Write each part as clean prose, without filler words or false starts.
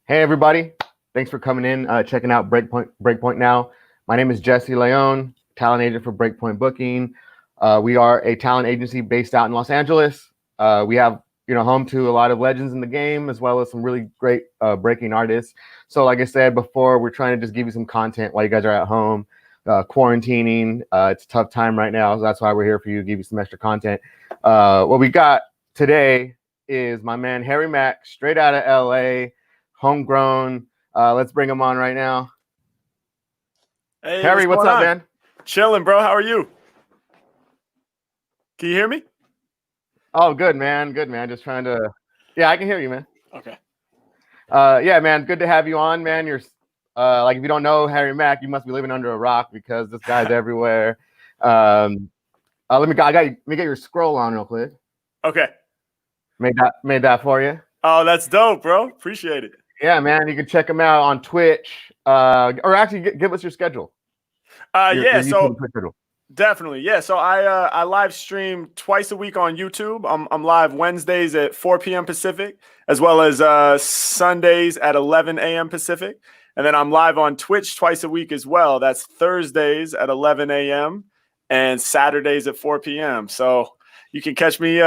Hey everybody, thanks for coming in, checking out Breakpoint Now. My name is Jesse Leone, talent agent for Breakpoint Booking. We are a talent agency based out in Los Angeles. We have home to a lot of legends in the game, as well as some really great breaking artists. So like I said before, we're trying to just give you some content while you guys are at home, quarantining. It's a tough time right now, so that's why we're here for you, to give you some extra content. What we got today is my man Harry Mack, straight out of LA. Homegrown. Let's bring him on right now. Hey, Harry, what's up, man? Chilling, bro. How are you? Can you hear me? Oh, good, man. Good, man. Just trying to. Yeah, I can hear you, man. Okay. Yeah, man. Good to have you on, man. You're like, if you don't know Harry Mack, you must be living under a rock because this guy's everywhere. Let me get your scroll on real quick. Okay. Made that for you. Oh, that's dope, bro. Appreciate it. Yeah, man. You can check him out on Twitch. Or actually, give us your schedule. Your so definitely, yeah. So I live stream twice a week on YouTube. I'm live Wednesdays at 4 p.m. Pacific, as well as Sundays at 11 a.m. Pacific, and then I'm live on Twitch twice a week as well. That's Thursdays at 11 a.m. and Saturdays at 4 p.m. So you can catch me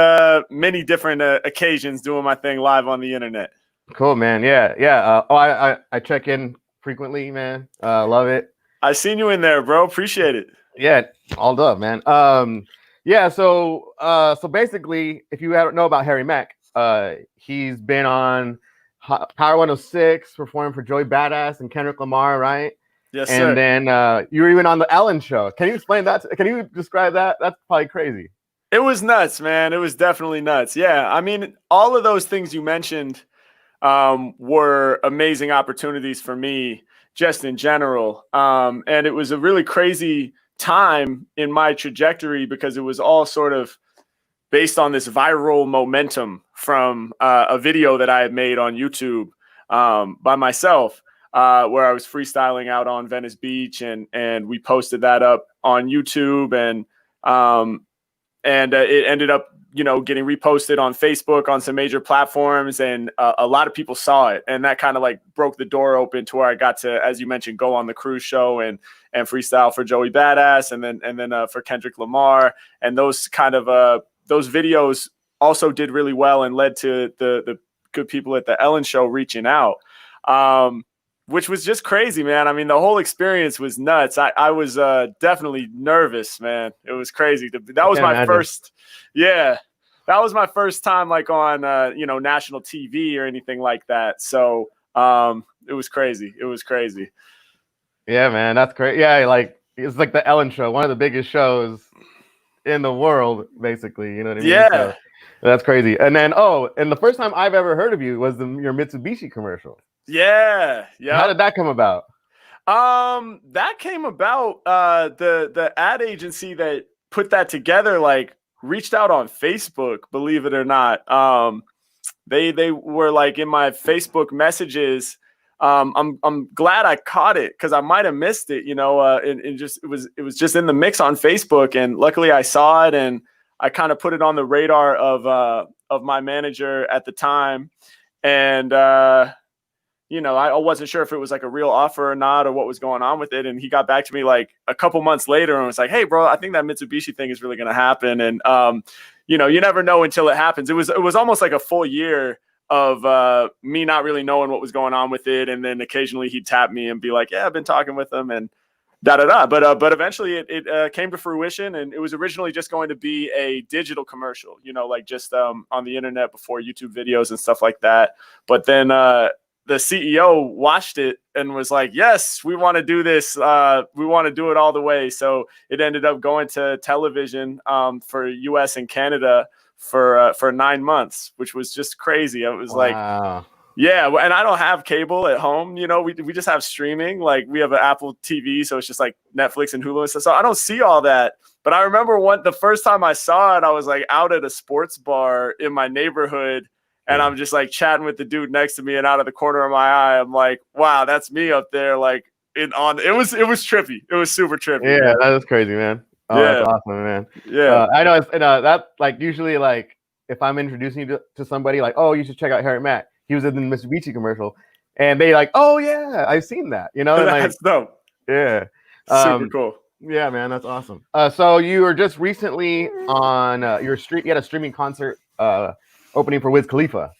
many different occasions doing my thing live on the internet. Cool, man. Yeah. I check in frequently, man. Love it. I seen you in there, bro. Appreciate it. Yeah, all up, man. Yeah. So basically, if you know about Harry Mack, he's been on Power 106, performing for Joey Badass and Kendrick Lamar, right? Yes, sir. And then you were even on the Ellen Show. Can you explain that? Can you describe that? That's probably crazy. It was nuts, man. It was definitely nuts. Yeah, I mean, all of those things you mentioned were amazing opportunities for me just in general. And it was a really crazy time in my trajectory because it was all sort of based on this viral momentum from a video that I had made on YouTube by myself where I was freestyling out on Venice Beach, and we posted that up on YouTube, and it ended up, getting reposted on Facebook on some major platforms, and a lot of people saw it, and that kind of like broke the door open to where I got to, as you mentioned, go on the cruise show and freestyle for Joey Badass, and then for Kendrick Lamar, and those kind of those videos also did really well and led to the good people at the Ellen Show reaching out, which was just crazy, man. I mean, the whole experience was nuts. I was definitely nervous, man. It was crazy. That was my first. Yeah, that was my first time like on national TV or anything like that. So it was crazy. It was crazy. Yeah, man, that's great. Yeah, like it's like the Ellen Show, one of the biggest shows in the world, basically. You know what I mean? Yeah, so, that's crazy. And then and the first time I've ever heard of you was your Mitsubishi commercial. Yeah. How did that come about? That came about. The ad agency that put that together, like, reached out on Facebook, believe it or not. They were like in my Facebook messages. I'm glad I caught it because I might have missed it, and just it was just in the mix on Facebook, and luckily I saw it, and I kind of put it on the radar of my manager at the time, and I wasn't sure if it was like a real offer or not, or what was going on with it. And he got back to me like a couple months later and was like, "Hey, bro, I think that Mitsubishi thing is really going to happen." And, you never know until it happens. It was almost like a full year of me not really knowing what was going on with it. And then occasionally he'd tap me and be like, "Yeah, I've been talking with them," and da-da-da. But eventually it came to fruition, and it was originally just going to be a digital commercial, like just on the internet before YouTube videos and stuff like that. But then the CEO watched it and was like, "Yes, we want to do this. We want to do it all the way." So it ended up going to television for US and Canada for 9 months, which was just crazy. It was like, yeah. And I don't have cable at home. We just have streaming. Like, we have an Apple TV. So it's just like Netflix and Hulu and stuff. So I don't see all that. But I remember the first time I saw it, I was like out at a sports bar in my neighborhood. And I'm just like chatting with the dude next to me, and out of the corner of my eye, I'm like, "Wow, that's me up there!" Like it was trippy. It was super trippy. Yeah, that was crazy, man. Oh, yeah. That's awesome, man. Yeah, I know. That like usually like if I'm introducing you to somebody, like, "Oh, you should check out Harry Mack. He was in the Mitsubishi commercial." and they like, oh yeah, I've seen that, you know, and like, That's dope. yeah, Super cool. yeah, man, that's awesome. So you were just recently on your street. You had a streaming concert opening for Wiz Khalifa.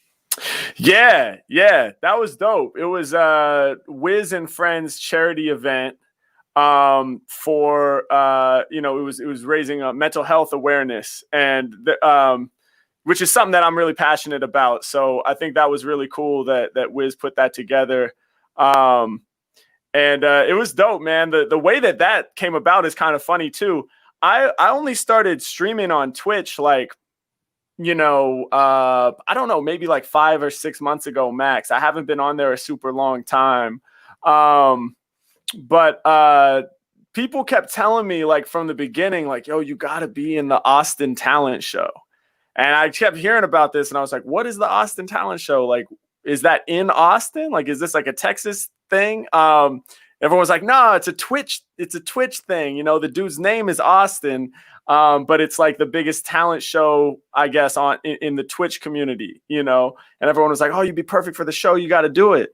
Yeah, that was dope. It was Wiz and Friends charity event for you know, it was raising mental health awareness, and which is something that I'm really passionate about. So I think that was really cool that Wiz put that together. And it was dope, man. The way that came about is kind of funny too. I only started streaming on Twitch like, you know, I don't know, maybe like 5 or 6 months ago max. I haven't been on there a super long time. But people kept telling me like from the beginning, like, yo, you got to be in the Austin Talent Show. And I kept hearing about this and I was like, what is the Austin Talent Show? Like, is that in Austin? Like, is this like a Texas thing? Everyone was like, no, it's a Twitch thing. You know, the dude's name is Austin, but it's like the biggest talent show, I guess, in the Twitch community, you know, and everyone was like, oh, you'd be perfect for the show. You got to do it.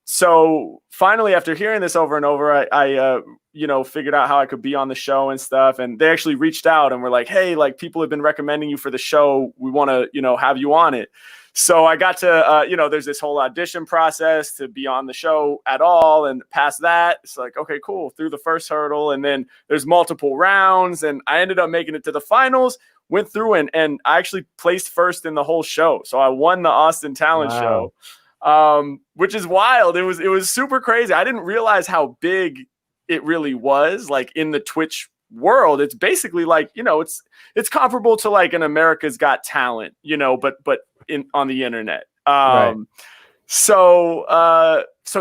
So finally, after hearing this over and over, I you know, figured out how I could be on the show and stuff. And they actually reached out and were like, hey, like people have been recommending you for the show. We want to, you know, have you on it. So I got to, you know, there's this whole audition process to be on the show at all. And past that, it's like, okay, cool. Through the first hurdle. And then there's multiple rounds. And I ended up making it to the finals, went through and I actually placed first in the whole show. So I won the Austin Talent Show, which is wild. It was super crazy. I didn't realize how big it really was, like in the Twitch world. It's basically like, you know, it's comparable to like an America's Got Talent, you know, but on the internet. Right. So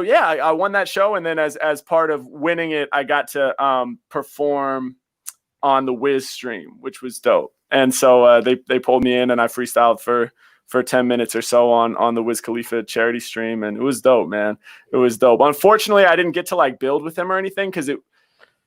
yeah, I won that show. And then as part of winning it, I got to perform on the Wiz stream, which was dope. And so they pulled me in and I freestyled for 10 minutes or so on the Wiz Khalifa charity stream. And it was dope, man. It was dope. Unfortunately, I didn't get to like build with him or anything because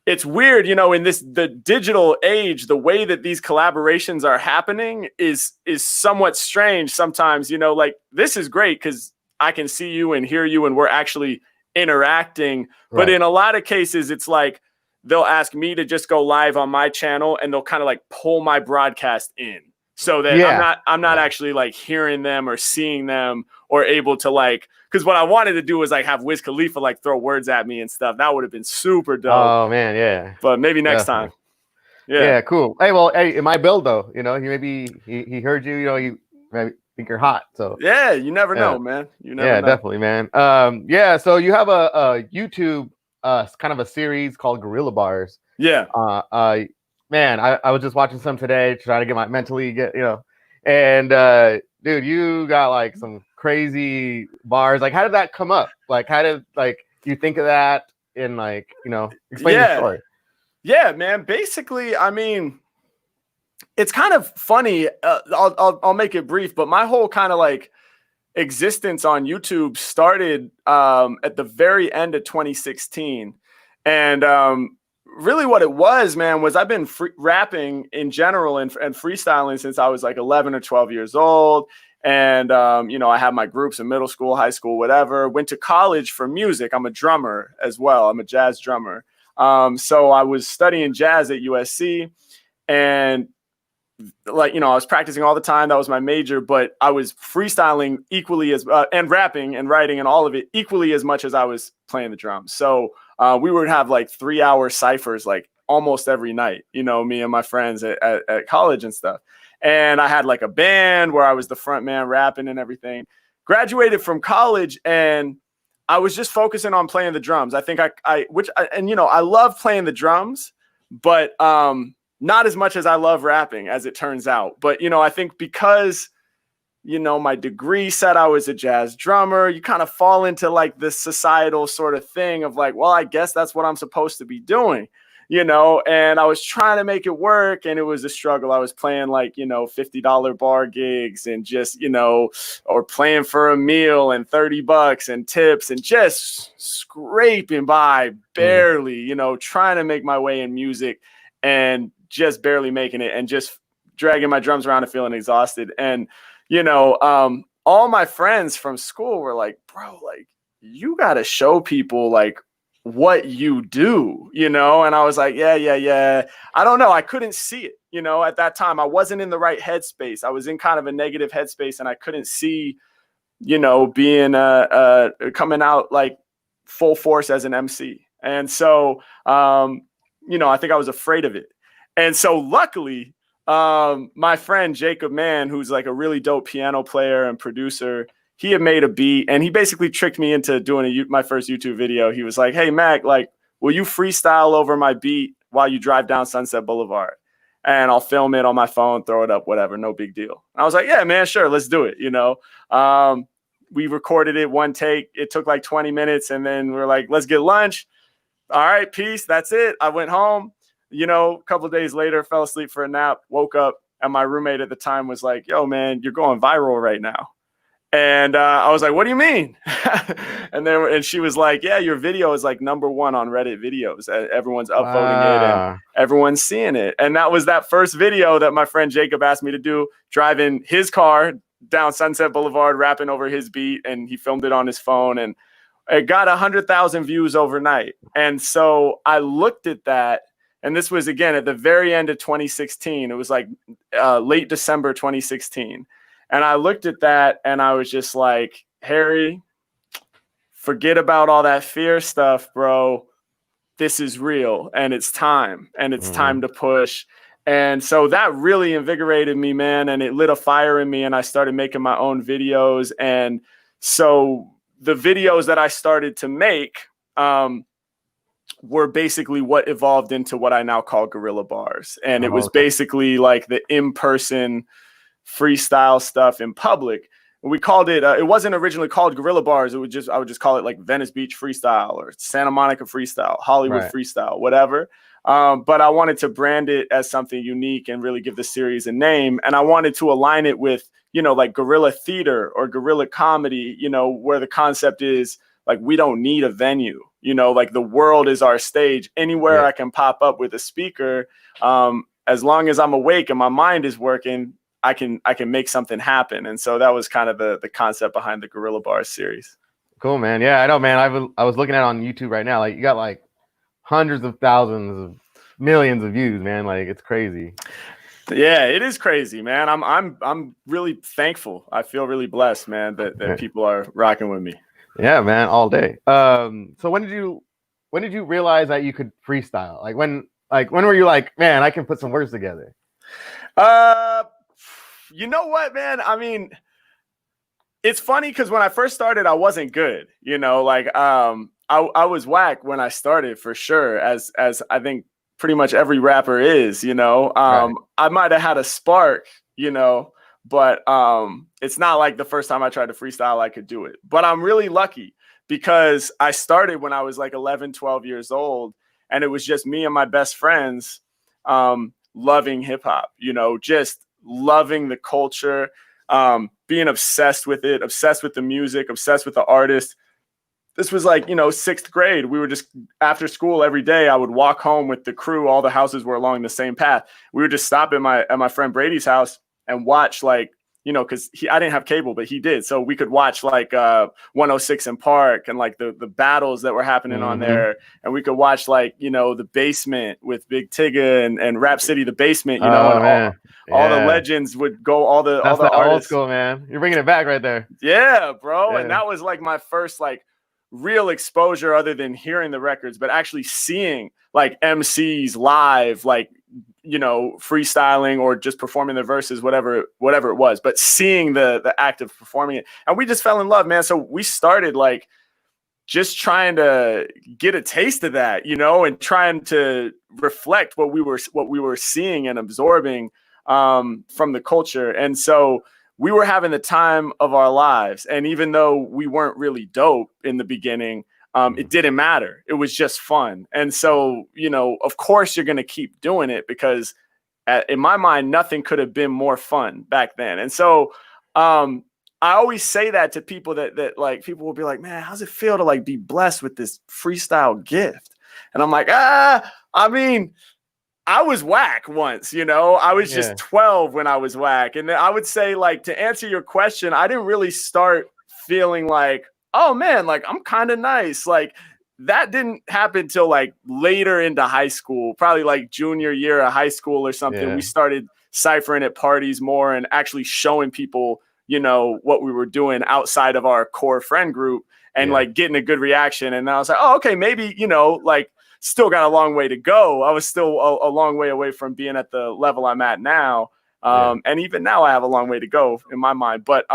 it's weird, you know, in the digital age, the way that these collaborations are happening is somewhat strange sometimes, you know, like this is great because I can see you and hear you and we're actually interacting. Right. But in a lot of cases, it's like they'll ask me to just go live on my channel and they'll kind of like pull my broadcast in so that I'm not actually like hearing them or seeing them or able to like, because what I wanted to do was like have Wiz Khalifa like throw words at me and stuff. That would have been super dope. Oh man, yeah. But maybe next time. Yeah, cool. Hey, well, hey, in my build though, you know, he heard you, you know, you maybe think you're hot. So yeah, you never know, man. You never know. Definitely, man. Yeah, so you have a YouTube kind of a series called Gorilla Bars. Yeah. Man, I was just watching some today to try to get my mentally get, you know, and dude, you got like some crazy bars. Like, how did that come up? Like, how did like you think of that and like, you know, explain your story? Yeah, man. Basically, I mean, it's kind of funny. I'll make it brief, but my whole kind of like existence on YouTube started at the very end of 2016, and really what it was, man, was I've been rapping in general and freestyling since I was like 11 or 12 years old. And, you know, I had my groups in middle school, high school, whatever. Went to college for music. I'm a drummer as well. I'm a jazz drummer. So I was studying jazz at USC and like, you know, I was practicing all the time. That was my major, but I was freestyling equally as and rapping and writing and all of it equally as much as I was playing the drums. So we would have like 3-hour ciphers like almost every night, you know, me and my friends at college and stuff. And I had like a band where I was the front man rapping and everything. Graduated from college and I was just focusing on playing the drums. I think and you know, I love playing the drums, but not as much as I love rapping, as it turns out. But, you know, I think because, you know, my degree said I was a jazz drummer, you kind of fall into like this societal sort of thing of like, well, I guess that's what I'm supposed to be doing, you know, and I was trying to make it work and it was a struggle. I was playing like, you know, $50 bar gigs and just, you know, or playing for a meal and $30 and tips and just scraping by barely, you know, trying to make my way in music and just barely making it and just dragging my drums around and feeling exhausted. And, you know, all my friends from school were like, bro, like, you got to show people like what you do, you know? And I was like, yeah. I don't know. I couldn't see it, you know, at that time. I wasn't in the right headspace. I was in kind of a negative headspace, and I couldn't see, you know, being coming out like full force as an MC. And so, you know, I think I was afraid of it. And so luckily, my friend Jacob Mann, who's like a really dope piano player and producer, he had made a beat, and he basically tricked me into doing my first YouTube video. He was like, hey, Mac, like, will you freestyle over my beat while you drive down Sunset Boulevard? And I'll film it on my phone, throw it up, whatever, no big deal. And I was like, yeah, man, sure, let's do it, you know? We recorded it one take. It took like 20 minutes, and then we're like, let's get lunch. All right, peace, that's it. I went home, you know, a couple of days later, fell asleep for a nap, woke up, and my roommate at the time was like, yo, man, you're going viral right now. And I was like, what do you mean? and she was like, yeah, your video is like #1 on Reddit videos. Everyone's upvoting it and everyone's seeing it. And that was that first video that my friend Jacob asked me to do, driving his car down Sunset Boulevard, rapping over his beat. And he filmed it on his phone, and it got 100,000 views overnight. And so I looked at that, and this was, again, at the very end of 2016. It was like late December 2016. And I looked at that, and I was just like, Harry, forget about all that fear stuff, bro. This is real, and it's time, and it's time to push. And so that really invigorated me, man, and it lit a fire in me, and I started making my own videos. And so the videos that I started to make were basically what evolved into what I now call Guerrilla Bars. And it was basically like the in-person freestyle stuff in public. And we called it, it wasn't originally called Guerrilla Bars. I would just call it like Venice Beach Freestyle or Santa Monica Freestyle, Hollywood Freestyle, whatever. But I wanted to brand it as something unique and really give the series a name. And I wanted to align it with, you know, like guerrilla theater or guerrilla comedy, you know, where the concept is like, we don't need a venue, you know, like the world is our stage. Anywhere I can pop up with a speaker, as long as I'm awake and my mind is working, I can make something happen. And so that was kind of the concept behind the Guerrilla Bars series. Cool, man. Yeah, I know, man. I was looking at it on YouTube right now. Like, you got like hundreds of thousands of millions of views, man. Like, it's crazy. Yeah, it is crazy, man. I'm really thankful. I feel really blessed, man, that people are rocking with me. Yeah, man, all day. So when did you realize that you could freestyle? Like when were you like, man, I can put some words together? You know what, man? I mean, it's funny because when I first started, I wasn't good. You know, like I was whack when I started, for sure, as I think pretty much every rapper is. You know, I might have had a spark, you know, but it's not like the first time I tried to freestyle, I could do it. But I'm really lucky because I started when I was like 11, 12 years old, and it was just me and my best friends loving hip hop, you know, just loving the culture, being obsessed with it, obsessed with the music, obsessed with the artist. This was like, you know, 6th grade. We were just, after school every day, I would walk home with the crew. All the houses were along the same path. We would just stop at my friend Brady's house and watch, like, you know, because I didn't have cable, but he did. So we could watch like 106 in Park and like the battles that were happening on there. And we could watch, like, you know, The Basement with Big Tigga and Rap City, The Basement, you know, and all the legends would go, all the artists. Old school, man. You're bringing it back right there. Yeah, bro. Yeah. And that was like my first like real exposure, other than hearing the records, but actually seeing like MCs live, like, you know, freestyling or just performing their verses, whatever it was, but seeing the act of performing it. And we just fell in love, man. So we started like just trying to get a taste of that, you know, and trying to reflect what we were seeing and absorbing from the culture. And so we were having the time of our lives. And even though we weren't really dope in the beginning, it didn't matter. It was just fun. And so, you know, of course you're going to keep doing it because in my mind, nothing could have been more fun back then. And so I always say that to people that like, people will be like, man, how's it feel to like be blessed with this freestyle gift? And I'm like, I mean, I was whack once, you know, I was Yeah. just 12 when I was whack. And I would say, like, to answer your question, I didn't really start feeling like, oh man, like I'm kind of nice. Like that didn't happen till like later into high school, probably like junior year of high school or something. Yeah. We started ciphering at parties more and actually showing people, you know, what we were doing outside of our core friend group and like getting a good reaction. And I was like, oh, okay, maybe, you know, like, still got a long way to go. I was still a long way away from being at the level I'm at now. And even now I have a long way to go in my mind. But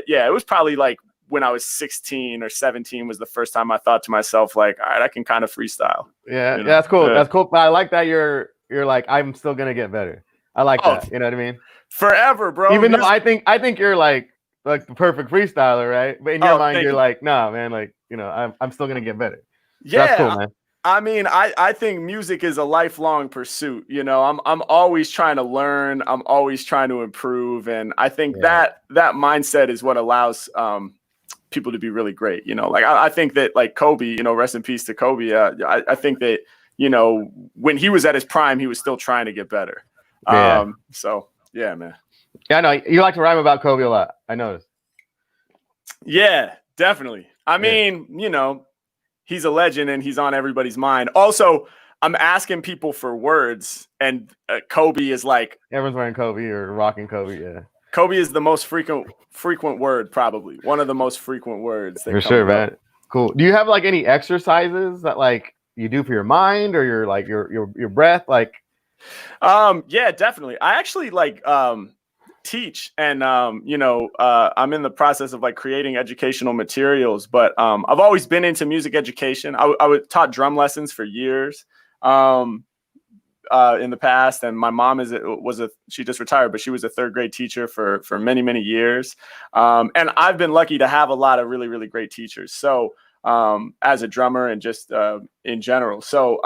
yeah, it was probably like when I was 16 or 17 was the first time I thought to myself, like, all right, I can kind of freestyle. Yeah, you know? yeah, that's cool. Yeah. That's cool. But I like that you're like, I'm still gonna get better. I like that. You know what I mean? Forever, bro. Even though I think you're like the perfect freestyler, right? But in your mind, you're like, nah, man, like, you know, I'm still gonna get better. So Yeah, that's cool, man. I mean, I think music is a lifelong pursuit. You know, I'm always trying to learn. I'm always trying to improve, and I think that mindset is what allows people to be really great. You know, like I think that like Kobe, you know, rest in peace to Kobe. I think that, you know, when he was at his prime, he was still trying to get better. So yeah, man. Yeah, I know you like to rhyme about Kobe a lot. I noticed. Yeah, definitely. I mean, you know, he's a legend and he's on everybody's mind. Also, I'm asking people for words, and Kobe is like, everyone's wearing Kobe or rocking Kobe. Yeah, Kobe is the most frequent word, probably one of the most frequent words. For sure, man. Cool. Do you have like any exercises that like you do for your mind or your like your breath? Like, yeah, definitely. I actually like teach, and you know, I'm in the process of like creating educational materials, but I've always been into music education. I taught drum lessons for years in the past, and my mom she just retired, but she was a third grade teacher for many years, and I've been lucky to have a lot of really, really great teachers. So as a drummer and just in general. So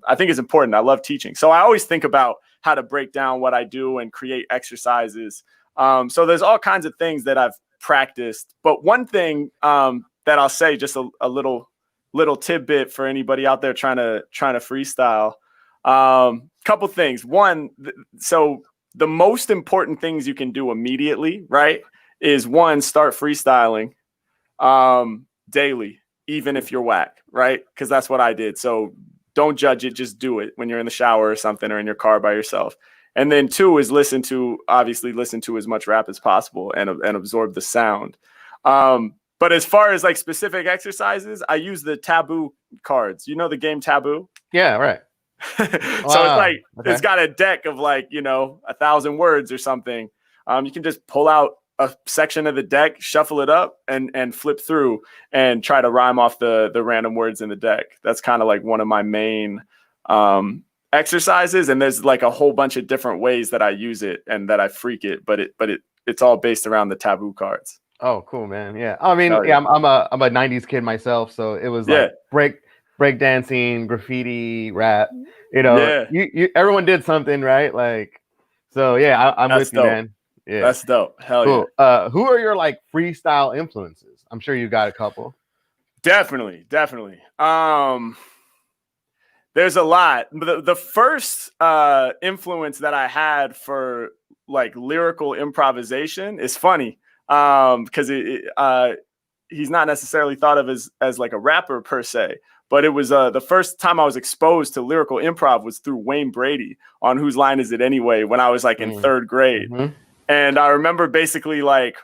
I think it's important. I love teaching. So I always think about how to break down what I do and create exercises. So there's all kinds of things that I've practiced. But one thing that I'll say, just a little tidbit for anybody out there trying to freestyle. Couple things. One, so the most important things you can do immediately, right, is one, start freestyling daily, even if you're whack, right? Because that's what I did. So don't judge it, just do it when you're in the shower or something, or in your car by yourself. And then two is listen to as much rap as possible and absorb the sound. But as far as like specific exercises, I use the Taboo cards. You know the game Taboo? Yeah, right. So it's like, it's got a deck of like, you know, 1,000 words or something. You can just pull out a section of the deck, shuffle it up, and flip through and try to rhyme off the random words in the deck. That's kind of like one of my main exercises. And there's like a whole bunch of different ways that I use it and that I freak it, but it's all based around the Taboo cards. Oh, cool, man. Yeah. I mean, I'm a 90s kid myself. So it was like break dancing, graffiti, rap, you know, you everyone did something, right? Like, so yeah, I'm with you, man. Yeah, that's dope. Hell cool. Yeah. Who are your like freestyle influences? I'm sure you got a couple. Definitely. There's a lot. The first influence that I had for like lyrical improvisation is funny because he's not necessarily thought of as like a rapper per se, but it was the first time I was exposed to lyrical improv was through Wayne Brady on Whose Line Is It Anyway when I was like in third grade. Mm-hmm. And I remember basically like,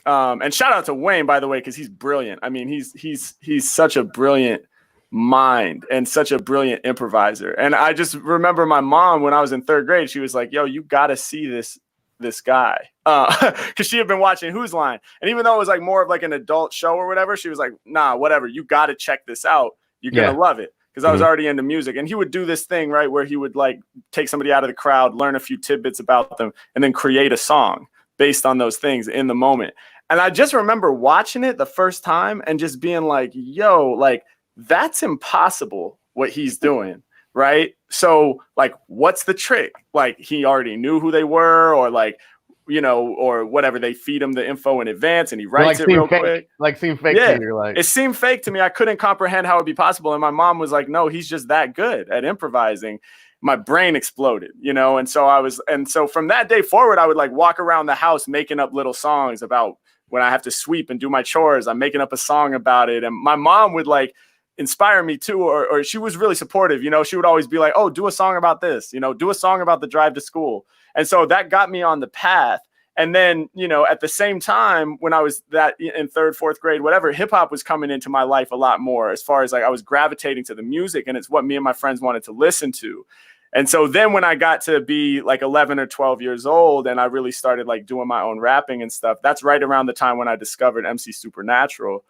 and shout out to Wayne, by the way, because he's brilliant. I mean, he's such a brilliant mind and such a brilliant improviser. And I just remember my mom when I was in third grade, she was like, yo, you got to see this guy. Because she had been watching Whose Line. And even though it was like more of like an adult show or whatever, she was like, nah, whatever, you got to check this out. You're going to love it. Because I was already into music. And he would do this thing, right, where he would like take somebody out of the crowd, learn a few tidbits about them, and then create a song based on those things in the moment. And I just remember watching it the first time and just being like, yo, like, that's impossible what he's doing, right? So, like, what's the trick? Like, he already knew who they were, or like, you know, or whatever. They feed him the info in advance and he writes it real quick. Like, seemed fake to you. Like, it seemed fake to me. I couldn't comprehend how it'd be possible. And my mom was like, no, he's just that good at improvising. my brain exploded, you know? And so from that day forward, I would like walk around the house making up little songs about when I have to sweep and do my chores, I'm making up a song about it. And my mom would like inspire me too, or she was really supportive, you know? She would always be like, oh, do a song about this, you know, do a song about the drive to school. And so that got me on the path. And then, you know, at the same time, when I was that in third, fourth grade, whatever, hip hop was coming into my life a lot more, as far as like I was gravitating to the music, and it's what me and my friends wanted to listen to. And so then when I got to be like 11 or 12 years old and I really started like doing my own rapping and stuff, that's right around the time when I discovered MC Supernatural.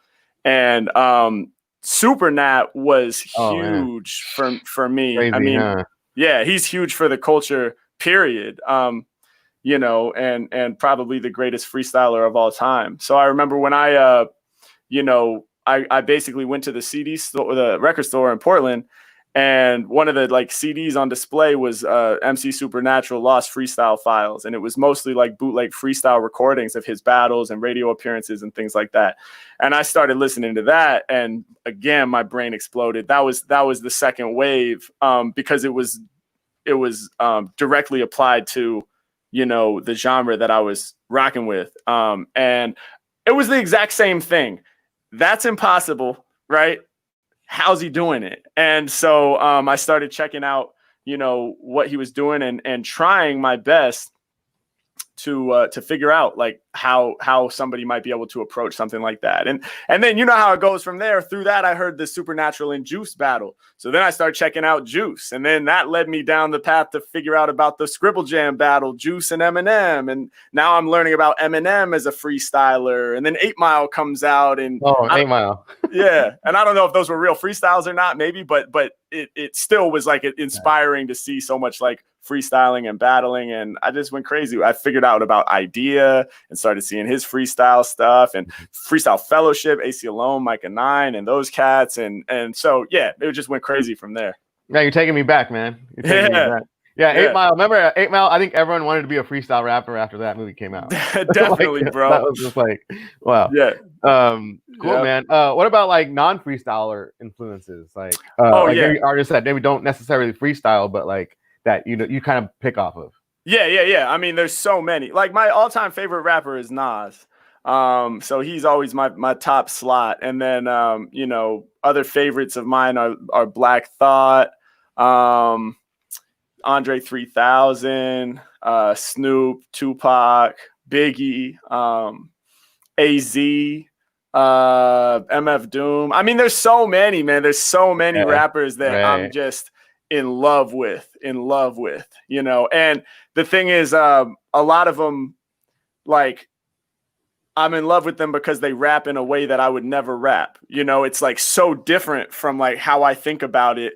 And Supernat was huge for me. Crazy, I mean, huh? yeah, he's huge for the culture, period. You know, and probably the greatest freestyler of all time. So I remember when I, you know, I basically went to the CD store, the record store in Portland, and one of the like CDs on display was MC Supernatural Lost Freestyle Files. And it was mostly like bootleg freestyle recordings of his battles and radio appearances and things like that. And I started listening to that. And again, my brain exploded. That was the second wave, because it was directly applied to, you know, the genre that I was rocking with. And it was the exact same thing. That's impossible, right? How's he doing it? And so I started checking out, you know, what he was doing and trying my best to figure out like how somebody might be able to approach something like that. And then you know how it goes from there. Through that, I heard the Supernatural and Juice battle. So then I started checking out Juice. And then that led me down the path to figure out about the Scribble Jam battle, Juice and Eminem. And now I'm learning about Eminem as a freestyler. And then 8 Mile comes out. And 8 Mile. Yeah. And I don't know if those were real freestyles or not, maybe, but it still was like inspiring to see so much like freestyling and battling. And I just went crazy. I figured out about Idea and started seeing his freestyle stuff and Freestyle Fellowship, AC Alone, Micah 9 and those cats. And so, yeah, it just went crazy from there. Yeah, you're taking me back, man. You're taking me back. Yeah, 8 Mile. Remember 8 Mile? I think everyone wanted to be a freestyle rapper after that movie came out. Definitely, like, bro. That was just like, wow. Yeah. Cool, man. What about like non-freestyler influences? Like, maybe artists that maybe don't necessarily freestyle, but like that, you know, you kind of pick off of. Yeah. I mean, there's so many. Like my all-time favorite rapper is Nas. So he's always my top slot. And then you know, other favorites of mine are Black Thought, Andre 3000, Snoop, Tupac, Biggie, AZ, MF Doom. I mean, there's so many, man. There's so many rappers that I'm just in love with, you know. And the thing is, a lot of them, like, I'm in love with them because they rap in a way that I would never rap. You know, it's like so different from like how I think about it.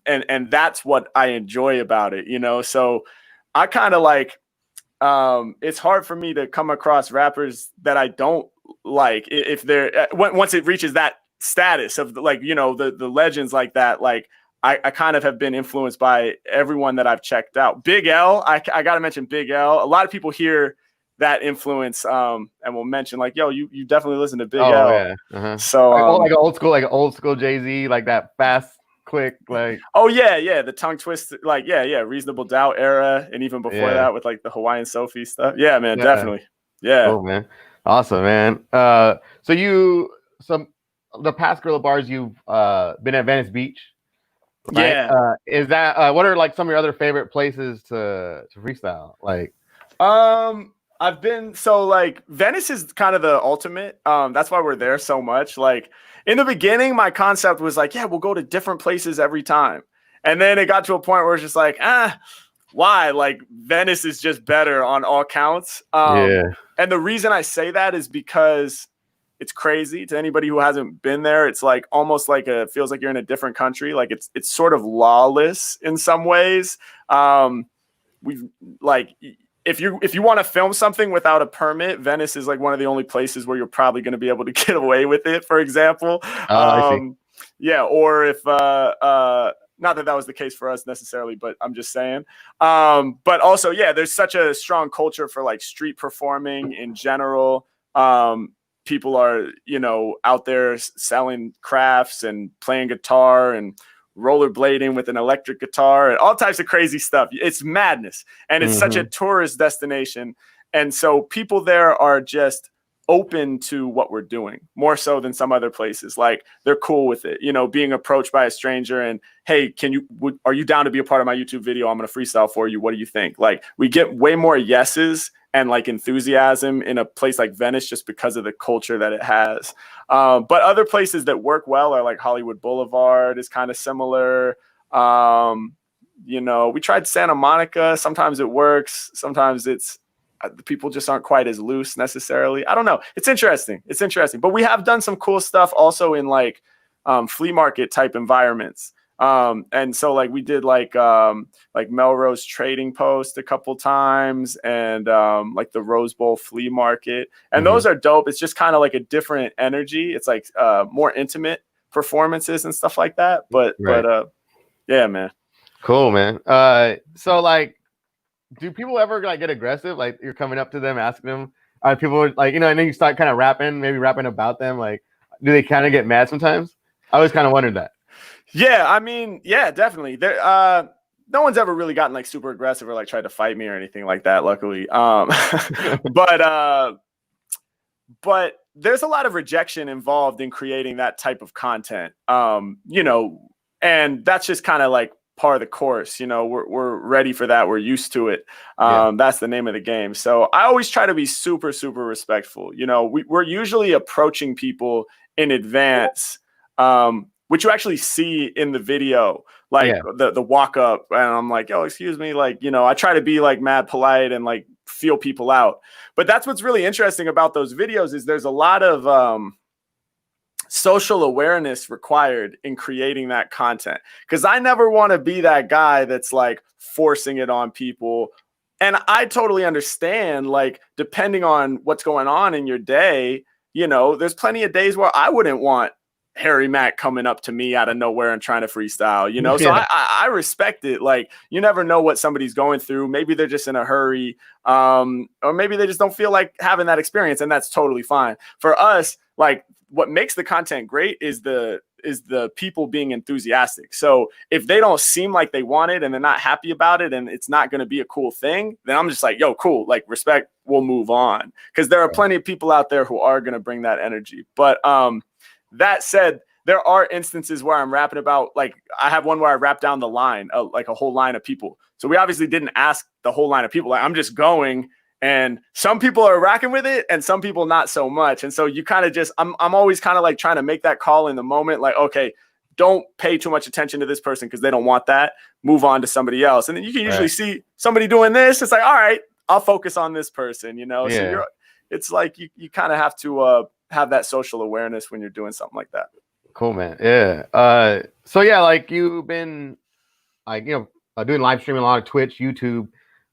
And that's what I enjoy about it, you know? So I kind of like, it's hard for me to come across rappers that I don't like if they're, once it reaches that status of like, you know, the legends like that, like I kind of have been influenced by everyone that I've checked out. Big L, I got to mention Big L. A lot of people hear that influence and will mention like, yo, you definitely listen to Big L. Yeah. Uh-huh. So like old school Jay-Z, like that fast, quick, like the tongue twist, like Reasonable Doubt era, and even before that with like the Hawaiian Sophie stuff. Yeah, man, definitely. Yeah. Cool, man. Awesome, man. So the past Gorilla Bars you've been at Venice Beach, right? Yeah. Is that what are like some of your other favorite places to freestyle? Like I've been, so like Venice is kind of the ultimate. That's why we're there so much. Like in the beginning, my concept was like, yeah, we'll go to different places every time. And then it got to a point where it's just like, why? Like Venice is just better on all counts. And the reason I say that is because it's crazy to anybody who hasn't been there. It's like almost like feels like you're in a different country. Like it's sort of lawless in some ways. We've like, if you want to film something without a permit, Venice is like one of the only places where you're probably going to be able to get away with it, for example. I see. Yeah. Or if, not that was the case for us necessarily, but I'm just saying. But also, yeah, there's such a strong culture for like street performing in general. People are, you know, out there selling crafts and playing guitar and rollerblading with an electric guitar and all types of crazy stuff. It's madness. And it's such a tourist destination. And so people there are just open to what we're doing more so than some other places. Like they're cool with it, being approached by a stranger and, hey, are you down to be a part of my YouTube video? I'm going to freestyle for you. What do you think? Like we get way more yeses and like enthusiasm in a place like Venice just because of the culture that it has. But other places that work well are like Hollywood Boulevard is kind of similar. We tried Santa Monica. Sometimes it works. Sometimes the people just aren't quite as loose necessarily. I don't know. It's interesting. But we have done some cool stuff also in like flea market type environments. And so like we did like Melrose Trading Post a couple times and like the Rose Bowl flea market. And those are dope. It's just kind of like a different energy. It's like more intimate performances and stuff like that. But yeah, man. Cool, man. So like, do people ever like get aggressive? Like you're coming up to them, asking them, are people like, and then you start kind of rapping about them. Like, do they kind of get mad sometimes? I always kind of wondered that. Yeah, I mean, yeah, definitely. There, no one's ever really gotten like super aggressive or like tried to fight me or anything like that, luckily. But there's a lot of rejection involved in creating that type of content. And that's just kind of like part of the course. We're ready for that. We're used to it. That's the name of the game. So I always try to be super, super respectful. We're usually approaching people in advance, which you actually see in the video, like the walk up, and I'm like, oh, excuse me. Like, I try to be like mad polite and like feel people out. But that's what's really interesting about those videos is there's a lot of social awareness required in creating that content. Because I never want to be that guy that's like forcing it on people. And I totally understand, like, depending on what's going on in your day, there's plenty of days where I wouldn't want Harry Mack coming up to me out of nowhere and trying to freestyle, So I respect it. Like, you never know what somebody's going through. Maybe they're just in a hurry, or maybe they just don't feel like having that experience, and that's totally fine. For us, like, what makes the content great is the people being enthusiastic. So if they don't seem like they want it and they're not happy about it and it's not going to be a cool thing, then I'm just like, yo, cool, like respect, we'll move on. Because there are plenty of people out there who are going to bring that energy. But that said, there are instances where I'm rapping about, like, I have one where I rap down the line, like a whole line of people. So we obviously didn't ask the whole line of people. Like, I'm just going, and some people are rocking with it and some people not so much. And so you kind of just, I'm always kind of like trying to make that call in the moment. Like, okay, don't pay too much attention to this person because they don't want that. Move on to somebody else. And then you can usually see somebody doing this. It's like, all right, I'll focus on this person, So it's like you kind of have to have that social awareness when you're doing something like that. Cool, man. Yeah. So yeah, like you've been like, doing live streaming a lot of Twitch, YouTube.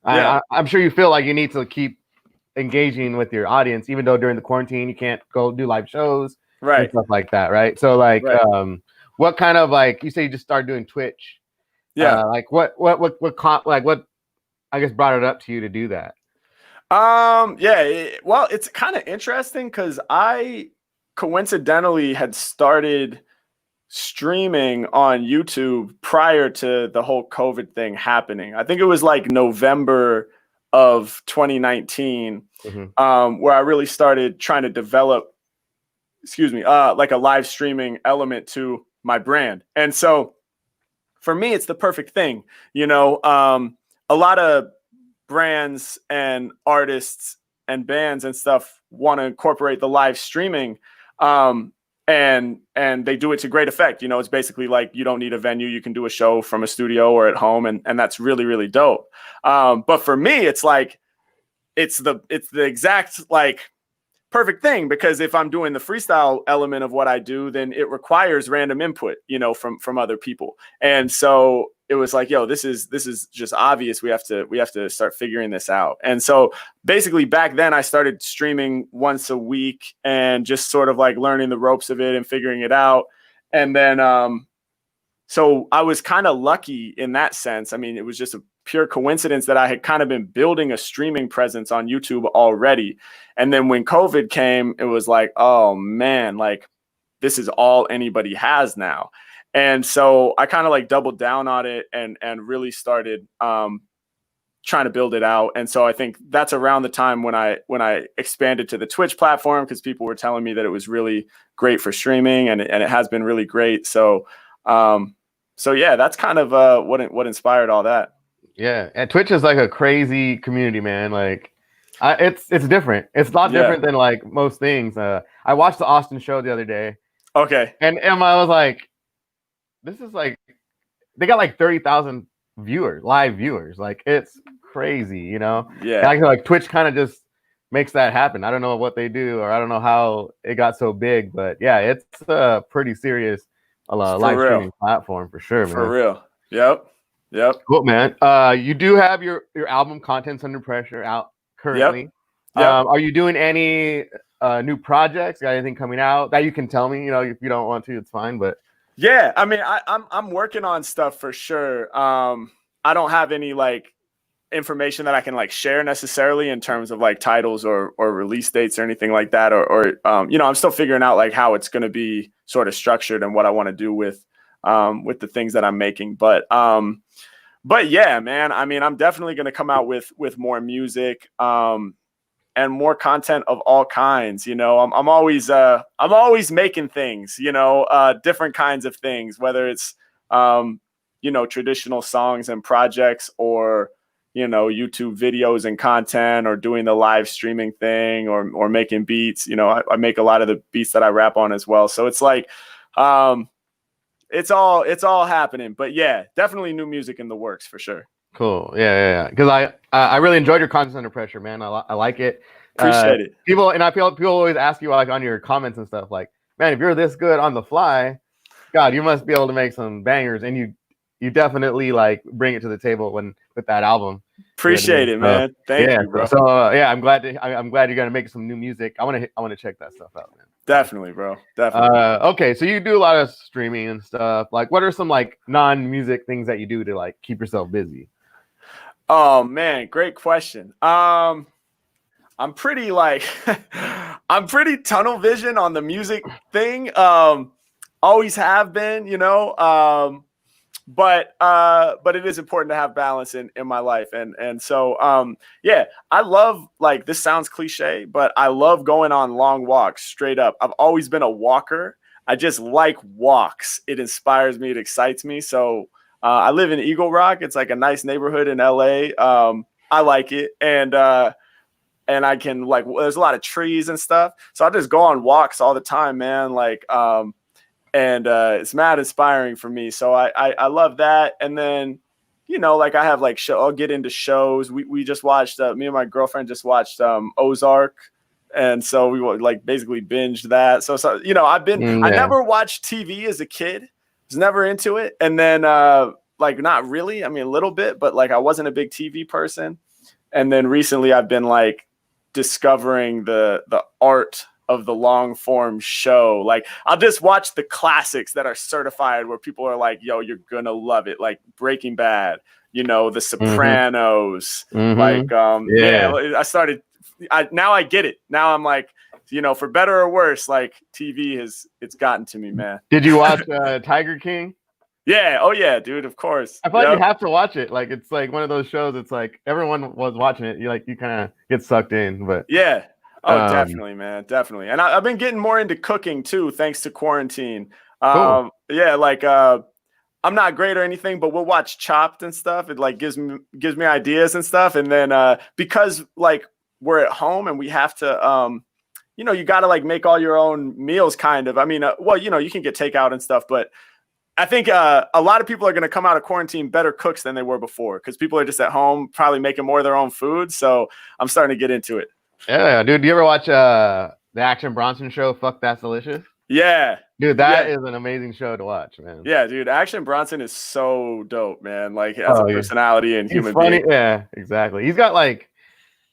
Yeah. I'm sure you feel like you need to keep engaging with your audience, even though during the quarantine you can't go do live shows, right? And stuff like that, right? So like, what kind of, like, you say you just started doing Twitch? Yeah. Like what I guess brought it up to you to do that? Well, it's kind of interesting because I coincidentally had started streaming on YouTube prior to the whole COVID thing happening. I think it was like November of 2019, where I really started trying to develop, like a live streaming element to my brand. And so for me, it's the perfect thing. A lot of brands and artists and bands and stuff want to incorporate the live streaming. And they do it to great effect. It's basically like you don't need a venue. You can do a show from a studio or at home. And that's really, really dope. But for me, it's like, it's the exact like perfect thing, because if I'm doing the freestyle element of what I do, then it requires random input, from other people. And so it was like, yo, this is just obvious. We have to start figuring this out. And so basically back then I started streaming once a week and just sort of like learning the ropes of it and figuring it out. And then, so I was kind of lucky in that sense. I mean, it was just a pure coincidence that I had kind of been building a streaming presence on YouTube already. And then when COVID came, it was like, oh man, like this is all anybody has now. And so I kind of like doubled down on it and really started trying to build it out. And so I think that's around the time when I expanded to the Twitch platform, because people were telling me that it was really great for streaming, and it has been really great. So yeah, that's kind of what inspired all that. Yeah, and Twitch is like a crazy community, man. Like, it's different. It's a lot different than like most things. I watched the Austin show the other day. Okay. And I was like, this is like, they got like 30,000 live viewers. Like, it's crazy, you know? Yeah. And I feel like Twitch kind of just makes that happen. I don't know what they do, or I don't know how it got so big, but yeah, it's a pretty serious live streaming platform for sure, man. For real. Yep. Cool, man. You do have your album Contents Under Pressure out currently. Yep. Are you doing any new projects? Got anything coming out that you can tell me? You know, if you don't want to, it's fine. But yeah, I mean, I'm working on stuff for sure. I don't have any like information that I can like share necessarily in terms of like titles or release dates or anything like that, or you know, I'm still figuring out like how it's going to be sort of structured and what I want to do with the things that I'm making. But yeah, man, I mean, I'm definitely going to come out with more music and more content of all kinds. You know, I'm always making things, you know, different kinds of things, whether it's you know, traditional songs and projects, or you know, YouTube videos and content, or doing the live streaming thing, or making beats. You know, I make a lot of the beats that I rap on as well. So it's like, it's all happening. But yeah, definitely new music in the works for sure. Cool. Yeah. Because I really enjoyed your Content Under Pressure, man. I like it. Appreciate it. People always ask you like on your comments and stuff, like, man, if you're this good on the fly, God, you must be able to make some bangers. And you definitely like bring it to the table with that album. Appreciate it, man. Thank you, bro. So yeah, I'm glad you're gonna make some new music. I want to check that stuff out, man. Definitely, bro. Definitely. Okay, so you do a lot of streaming and stuff. Like, what are some like non-music things that you do to like keep yourself busy? Oh man, great question. I'm pretty like I'm pretty tunnel vision on the music thing. Always have been, you know. But it is important to have balance in my life. And so, yeah, I love, like, this sounds cliche, but I love going on long walks straight up. I've always been a walker. I just like walks. It inspires me. It excites me. So, I live in Eagle Rock. It's like a nice neighborhood in LA. I like it. And I can like, there's a lot of trees and stuff. So I just go on walks all the time, man. Like, and it's mad inspiring for me. So I love that. And then, you know, like I have like I'll get into shows. We just watched, me and my girlfriend just watched Ozark. And so we like basically binged that. So you know, I never watched TV as a kid. Was never into it. And then like, not really. I mean, a little bit, but like I wasn't a big TV person. And then recently I've been like discovering the art of the long form show. Like, I'll just watch the classics that are certified, where people are like, yo, you're gonna love it. Like Breaking Bad, you know, The Sopranos. Like, now I get it. Now I'm like, you know, for better or worse, like TV it's gotten to me, man. Did you watch Tiger King? Yeah. Oh yeah, dude. Of course. I feel like you have to watch it. Like, it's like one of those shows. It's like everyone was watching it. You kind of get sucked in, but yeah. Oh, definitely, man. Definitely. And I've been getting more into cooking too, thanks to quarantine. Cool. Yeah. Like, I'm not great or anything, but we'll watch Chopped and stuff. It like gives me ideas and stuff. And then, because like we're at home and we have to, you know, you got to like make all your own meals kind of. I mean, well, you know, you can get takeout and stuff, but I think a lot of people are going to come out of quarantine better cooks than they were before, because people are just at home probably making more of their own food. So I'm starting to get into it. Yeah, dude. Do you ever watch the Action Bronson show, Fuck That's Delicious? Yeah. Dude, that is an amazing show to watch, man. Yeah, dude. Action Bronson is so dope, man. Like, as a personality and human being. Yeah, exactly. He's got like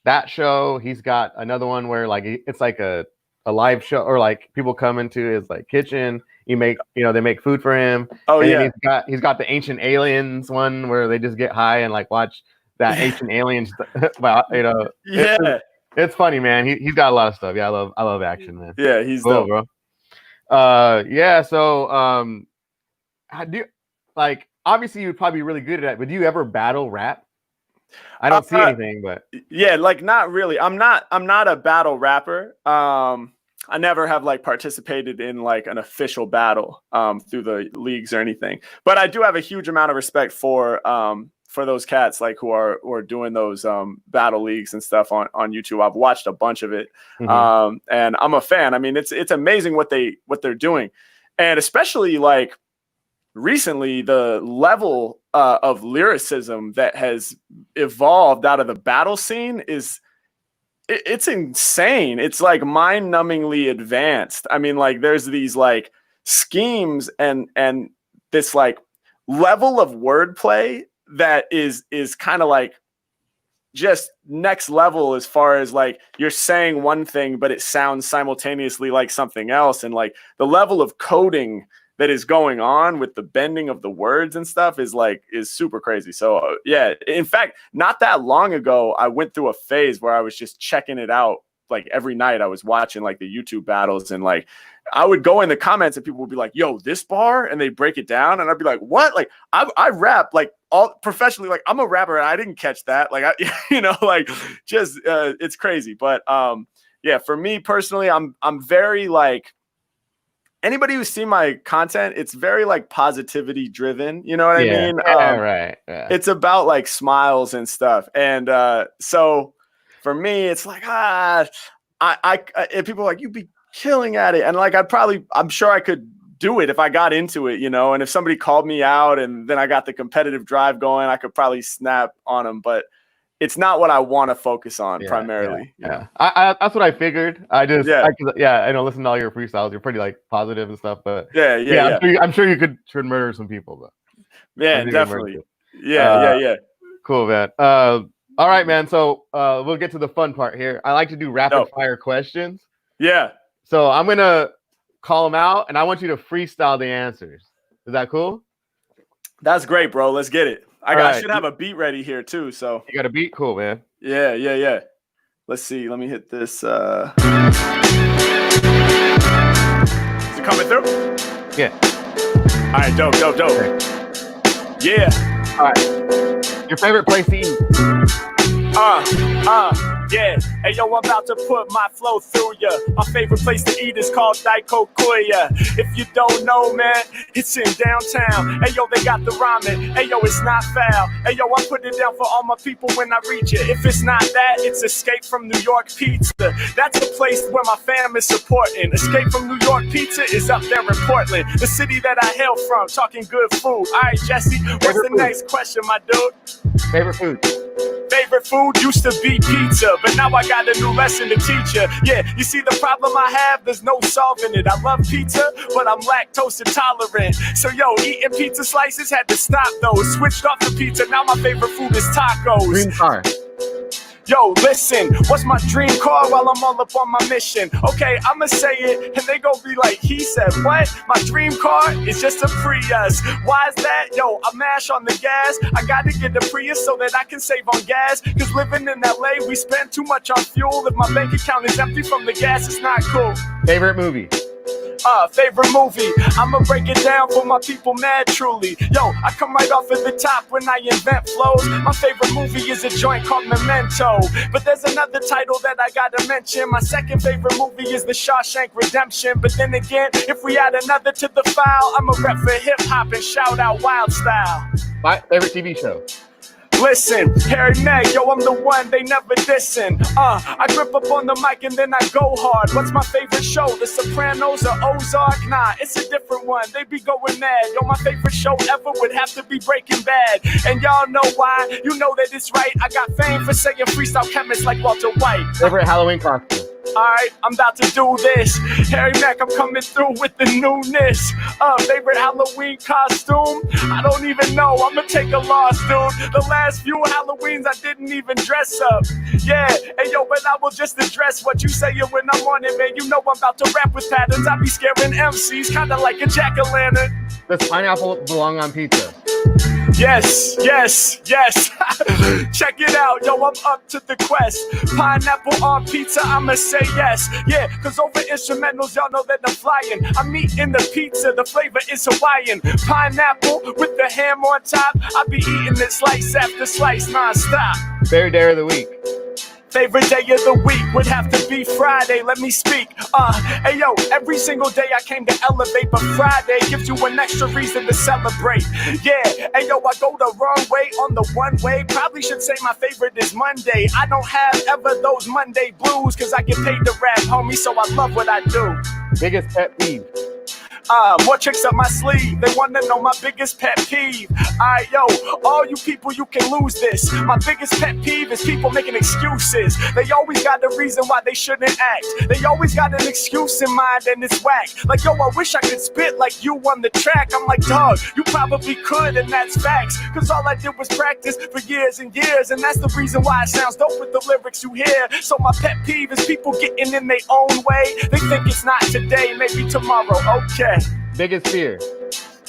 that show. He's got another one where like it's like a live show, or like people come into his like kitchen. They make food for him. Oh, and yeah. He's got the Ancient Aliens one where they just get high and like watch that Ancient Aliens. You know, yeah. It's funny, man. He's got a lot of stuff. Yeah, I love Action, man. Yeah, he's cool, dope, bro. Yeah. So how do you, like, obviously you'd probably be really good at it, but do you ever battle rap? I don't see anything, but yeah, like not really. I'm not a battle rapper. I never have like participated in like an official battle through the leagues or anything. But I do have a huge amount of respect for those cats like who are doing those battle leagues and stuff on YouTube. I've watched a bunch of it. Mhm. And I'm a fan. I mean, it's amazing what they're doing. And especially like recently, the level of lyricism that has evolved out of the battle scene it's insane. It's like mind-numbingly advanced. I mean, like there's these like schemes and this like level of wordplay that is kind of like just next level as far as like you're saying one thing but it sounds simultaneously like something else, and like the level of coding that is going on with the bending of the words and stuff is super crazy. So yeah, in fact, not that long ago, I went through a phase where I was just checking it out. Like every night I was watching like the YouTube battles, and like I would go in the comments and people would be like, yo, this bar, and they break it down. And I'd be like, what? Like I rap like all professionally, like I'm a rapper and I didn't catch that. Like, like just it's crazy. But yeah, for me personally, I'm very like, anybody who's seen my content, it's very like positivity driven. You know what I mean? Yeah, right. Yeah. It's about like smiles and stuff. And so for me, it's like, and people are like, you'd be killing at it. And like, I'm sure I could do it if I got into it, and if somebody called me out and then I got the competitive drive going, I could probably snap on them. But it's not what I want to focus on primarily. Yeah. That's what I figured. I know, listen to all your freestyles. You're pretty like positive and stuff, but I'm sure you could murder some people, but yeah, definitely. Yeah. Cool, man. All right, man. So we'll get to the fun part here. I like to do rapid fire questions. Yeah. So I'm gonna call them out, and I want you to freestyle the answers. Is that cool? That's great, bro. Let's get it. I should have a beat ready here too. So you got a beat? Cool, man. Yeah. Let's see. Let me hit this. Is it coming through? Yeah. All right, dope. Okay. Yeah. All right. Your favorite place to eat? Yeah. Hey, yo, I'm about to put my flow through ya. My favorite place to eat is called Daikokuya. If you don't know, man, it's in downtown. Hey, yo, they got the ramen. Hey, yo, it's not foul. Hey, yo, I put it down for all my people when I reach it. If it's not that, it's Escape from New York Pizza. That's the place where my fam is supporting. Escape from New York Pizza is up there in Portland, the city that I hail from, talking good food. All right, Jesse, what's the next question, my dude? Favorite food? Favorite food used to be pizza, but now I got a new lesson to teach you. Yeah, you see the problem I have, there's no solving it. I love pizza, but I'm lactose intolerant. So yo, eating pizza slices had to stop those. Switched off the pizza, now my favorite food is tacos. Dream car? Yo, listen, what's my dream car while I'm all up on my mission? Okay, I'ma say it, and they gon' be like, he said what? My dream car is just a Prius. Why is that? Yo, I mash on the gas. I gotta get the Prius so that I can save on gas. Cause living in LA, we spend too much on fuel. If my bank account is empty from the gas, it's not cool. Favorite movie? Favorite movie, I'ma break it down for my people mad truly. Yo, I come right off at the top when I invent flows. My favorite movie is a joint called Memento, but there's another title that I gotta mention. My second favorite movie is The Shawshank Redemption, but then again, if we add another to the file, I'm a rep for hip hop and shout out Wild Style. My favorite TV show? Listen, Harry Mack, yo, I'm the one, they never dissin'. I grip up on the mic and then I go hard. What's my favorite show, The Sopranos or Ozark? Nah, it's a different one, they be going mad. Yo, my favorite show ever would have to be Breaking Bad. And y'all know why, you know that it's right. I got fame for saying freestyle chemists like Walter White. Favorite Halloween costume? Alright, I'm about to do this. Harry Mack, I'm coming through with the newness. Favorite Halloween costume? I don't even know, I'ma take a loss, dude. The last few Halloweens I didn't even dress up. Yeah, hey yo, but I will just address what you say when I'm on it, man. You know I'm about to rap with patterns. I be scaring MCs, kinda like a jack-o'-lantern. Does pineapple belong on pizza? Yes, yes, yes. Check it out, yo, I'm up to the quest. Pineapple on pizza, I'ma say yes. Yeah, cause over instrumentals, y'all know that I'm flying. I'm eating the pizza, the flavor is Hawaiian. Pineapple with the ham on top. I be eating it slice after slice, non-stop. Favorite day of the week? Favorite day of the week would have to be Friday, let me speak. Hey yo, every single day I came to elevate, but Friday gives you an extra reason to celebrate. Yeah, hey yo, I go the wrong way on the one way. Probably should say my favorite is Monday. I don't have ever those Monday blues, cause I get paid to rap, homie, so I love what I do. Biggest pet peeve? More tricks up my sleeve. They wanna know my biggest pet peeve. Alright, yo, all you people, you can lose this. My biggest pet peeve is people making excuses. They always got a reason why they shouldn't act. They always got an excuse in mind and it's whack. Like, yo, I wish I could spit like you on the track. I'm like, dog, you probably could, and that's facts. Cause all I did was practice for years and years, and that's the reason why it sounds dope with the lyrics you hear. So my pet peeve is people getting in their own way. They think it's not today, maybe tomorrow, okay. Biggest fear?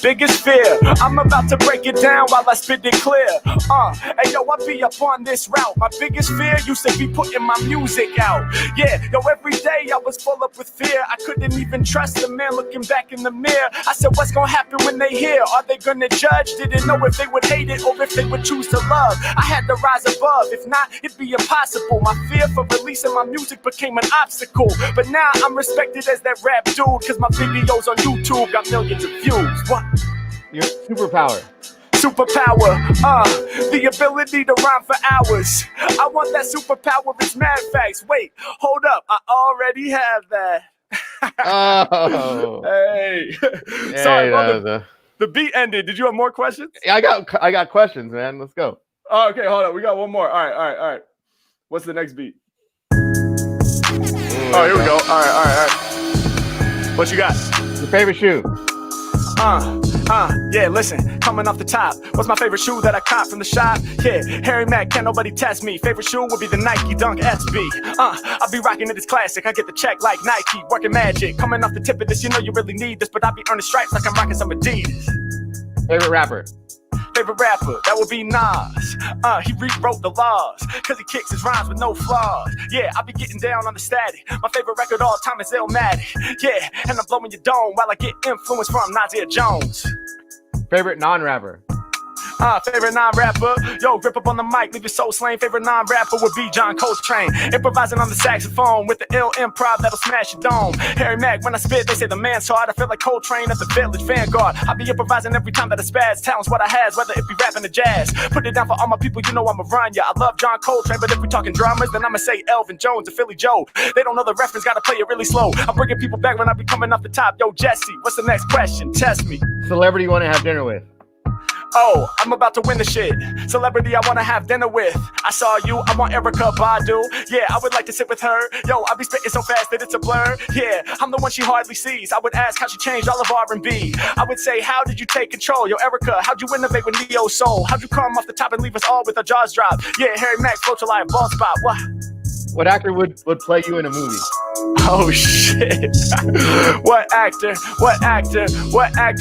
Biggest fear, I'm about to break it down while I spit it clear. Hey yo, I be up on this route. My biggest fear used to be putting my music out. Yeah, yo, every day I was full up with fear. I couldn't even trust the man looking back in the mirror. I said, what's gonna happen when they hear? Are they gonna judge? Didn't know if they would hate it or if they would choose to love. I had to rise above, if not, it'd be impossible. My fear for releasing my music became an obstacle. But now I'm respected as that rap dude, cause my videos on YouTube got millions of views. What? Your superpower? Superpower, the ability to rhyme for hours. I want that superpower, it's mad facts. Wait, hold up, I already have that. Oh. Hey. Yeah, Sorry, bro, the beat ended. Did you have more questions? I got questions, man. Let's go. Oh, okay, hold on. We got one more. All right. What's the next beat? Oh, here we go. All right. What you got? Your favorite shoe? Yeah, listen, coming off the top. What's my favorite shoe that I caught from the shop? Yeah, Harry Mack, can't nobody test me. Favorite shoe would be the Nike Dunk SB. I'll be rocking it, it's classic. I get the check like Nike, working magic. Coming off the tip of this, you know you really need this, but I be earning stripes like I'm rocking some Adidas. Favorite rapper? Favorite rapper, that would be Nas. He rewrote the laws, cause he kicks his rhymes with no flaws. Yeah, I be getting down on the static. My favorite record all time is Illmatic. Yeah, and I'm blowing your dome while I get influence from Nasir Jones. Favorite non-rapper? Favorite non-rapper, yo, grip up on the mic, leave your soul slain. Favorite non-rapper would be John Coltrane, improvising on the saxophone with the ill improv that'll smash your dome. Harry Mack, when I spit, they say the man's hard. I feel like Coltrane at the Village Vanguard. I be improvising every time that I spaz. Talent's what I has, whether it be rapping or jazz. Put it down for all my people, you know I'ma run ya. I love John Coltrane, but if we talking dramas, then I'ma say Elvin Jones or Philly Joe. They don't know the reference, gotta play it really slow. I'm bringing people back when I be coming off the top. Yo, Jesse, what's the next question? Test me. Celebrity you want to have dinner with? Oh, I'm about to win the shit. Celebrity I wanna have dinner with. I saw you, I want Erykah Badu. Yeah, I would like to sit with her. Yo, I be spitting so fast that it's a blur. Yeah, I'm the one she hardly sees. I would ask how she changed all of R&B. I would say, how did you take control? Yo, Erykah, how'd you innovate with Neo Soul? How'd you come off the top and leave us all with our jaws dropped? Yeah, Harry Mack, float your life, ball spot. What actor would play you in a movie? Oh shit. What actor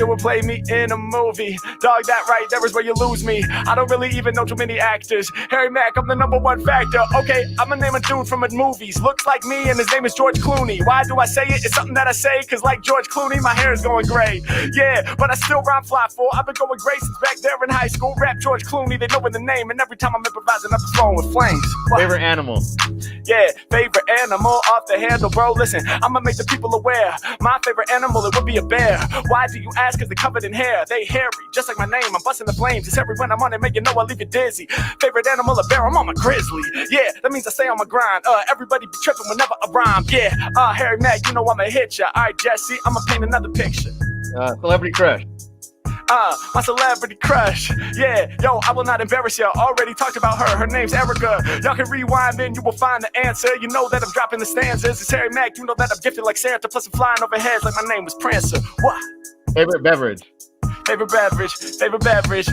would play me in a movie? Dog, that right there is where you lose me. I don't really even know too many actors. Harry Mack, I'm the #1 factor. Okay, I'ma name a dude from movies. Looks like me and his name is George Clooney. Why do I say it? It's something that I say, cause like George Clooney, my hair is going gray. Yeah, but I still rhyme fly for. I've been going gray since back there in high school. Rap George Clooney, they know in the name, and every time I'm improvising, I'm flowing with flames. What? Favorite animal? Yeah, favorite animal off the handle, bro. Listen, I'ma make the people aware. My favorite animal, it would be a bear. Why do you ask? Cause they're covered in hair. They hairy, just like my name. I'm busting the flames. It's hairy when I'm on it, make you know I leave you dizzy. Favorite animal, a bear. I'm on my grizzly. Yeah, that means I stay on my grind. Everybody be tripping whenever I rhyme. Yeah, Harry Mack, you know I'ma hit ya. Alright, Jesse, I'ma paint another picture. Celebrity crush? My celebrity crush. Yeah, yo, I will not embarrass you. Already talked about her. Her name's Erykah. Y'all can rewind, then you will find the answer. You know that I'm dropping the stanzas. It's Harry Mack. You know that I'm gifted like Santa. Plus I'm flying over heads like my name was Prancer. What? Favorite beverage? favorite beverage,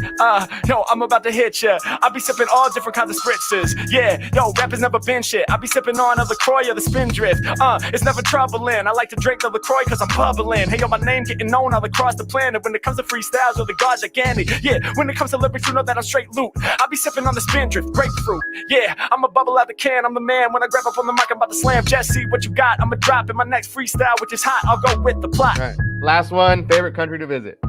yo, I'm about to hit ya. I be sipping all different kinds of spritzers. Yeah, yo, rappers never been shit. I be sipping on a LaCroix or the Spindrift. It's never troubling. I like to drink the LaCroix cause I'm bubbling. Hey, yo, my name getting known all across the planet. When it comes to freestyles or the guards gigantic. Yeah, when it comes to lyrics, you know that I'm straight loot. I be sipping on the Spindrift, grapefruit. Yeah, I'm a bubble out the can. I'm the man. When I grab up on the mic, I'm about to slam. Jesse, what you got? I'ma drop in my next freestyle, which is hot. I'll go with the plot. All right. Last one, favorite country to visit.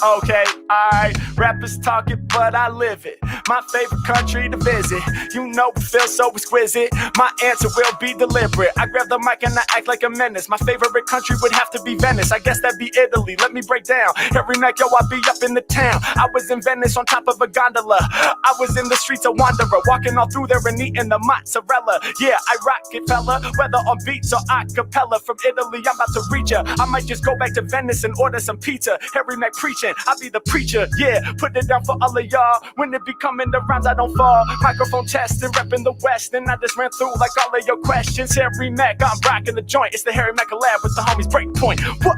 Okay, alright, rappers talk it, but I live it. My favorite country to visit. You know it feels so exquisite. My answer will be deliberate. I grab the mic and I act like a menace. My favorite country would have to be Venice. I guess that'd be Italy. Let me break down. Harry Mack, yo, I be up in the town. I was in Venice on top of a gondola. I was in the streets a wanderer, walking all through there and eating the mozzarella. Yeah, I rock it, fella, whether on beats or a cappella. From Italy, I'm about to reach ya. I might just go back to Venice and order some pizza. Harry Mack preaching. I be the preacher, yeah, put it down for all of y'all. When it be coming to rhymes, I don't fall. Microphone testing, repping the West, and I just ran through like all of your questions. Harry Mack, I'm rocking the joint. It's the Harry Mack collab with the homies Breakpoint. What?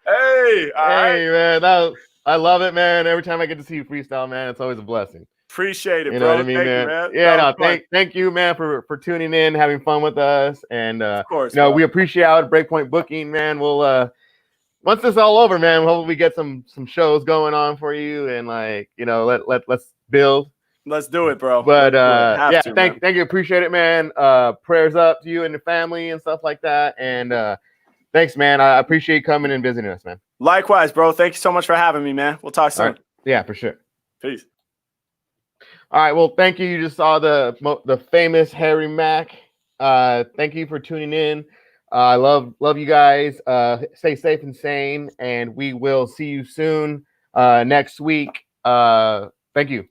Hey, man, I love it, man. Every time I get to see you freestyle, man, it's always a blessing. Appreciate it, you know bro. what I mean, thank man? You, man. Yeah, no, thank you, man, for tuning in, having fun with us, and of course, you know, we appreciate our Breakpoint booking, man. We'll once this is all over, man, hopefully we get some shows going on for you, and like, you know, let's build. Let's do it, bro. But yeah, to, thank you, appreciate it, man. Prayers up to you and the family and stuff like that, and thanks, man. I appreciate you coming and visiting us, man. Likewise, bro. Thank you so much for having me, man. We'll talk soon. Right. Yeah, for sure. Peace. All right, well, thank you. You just saw the famous Harry Mack. Thank you for tuning in. I love you guys. Stay safe and sane, and we will see you soon next week. Thank you.